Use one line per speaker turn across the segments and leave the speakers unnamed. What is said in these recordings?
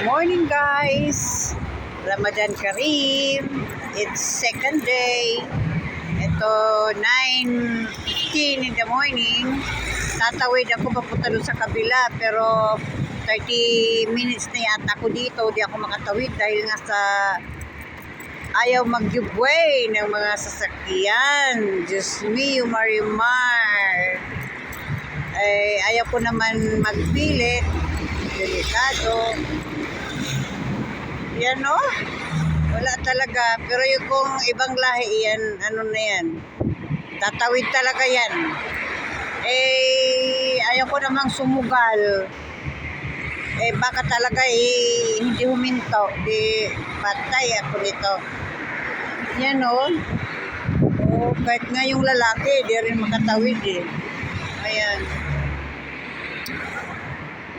Morning guys! Ramadan Kareem! It's second day. Ito 9:15 in the morning. Tatawid ako papunta doon sa kabila pero 30 minutes na yata ako dito. Di ako makatawid dahil nga sa ayaw mag-give way ng mga sasakyan. Diyos me, Marimar. Ayaw ko naman magpilit. Delikado. Yan no? Wala talaga. Pero yung kung ibang lahi yan, ano na yan? Tatawid talaga yan. Ayaw ko namang sumugal. Baka talaga hindi huminto. Patay ako nito. Yan no? Kahit nga yung lalaki, di rin makatawid Ayan.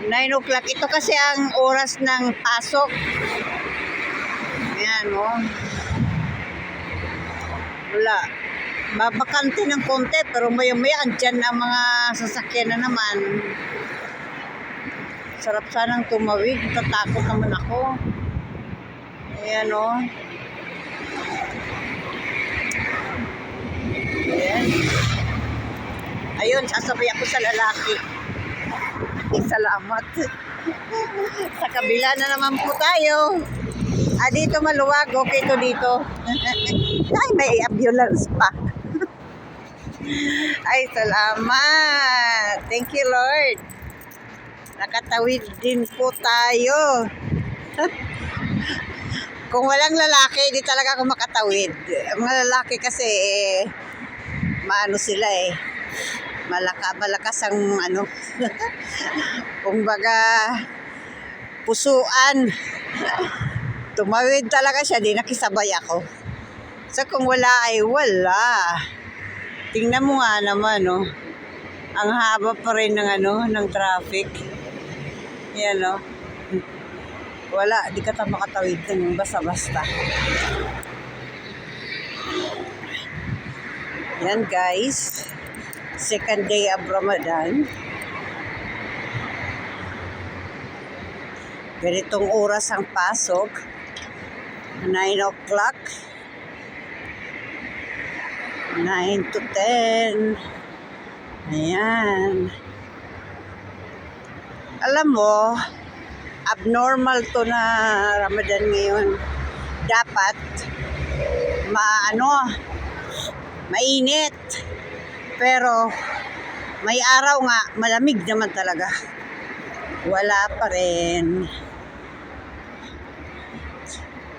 9 o'clock. Ito kasi ang oras ng pasok. Ayan, Wala. Babakante ng konti, pero maya-maya andyan ang mga sasakyan na naman. Sarap sanang tumawid. Tatakot naman ako. Ayan, Ayan. Ayun, sasabay ako sa lalaki. Salamat. Sa kabila na naman po tayo. Dito maluwag. Okay to dito. Ay, may ambulance pa. Ay, salamat. Thank you, Lord. Nakatawid din po tayo. Kung walang lalaki, di talaga ako makatawid. Ang mga lalaki kasi, maano sila malakas ang kumbaga pusuan. Tumawid talaga siya, di nakisabay ako. So kung wala ay wala. Tingnan mo nga naman ang haba pa rin ng traffic. Yan wala, di ka makatawid ng basta-basta. Yan guys, second day of Ramadan. Ganitong oras ang pasok. 9 o'clock. 9 to 10. Ayan. Alam mo, abnormal to na Ramadan ngayon. Dapat, mainit. Pero may araw nga, malamig naman talaga. Wala pa rin.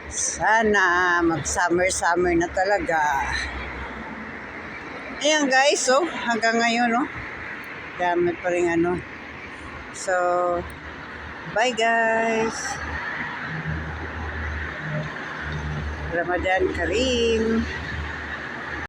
Sana mag-summer na talaga. Ayan guys, hanggang ngayon, dami pa rin So, bye guys. Ramadan Kareem.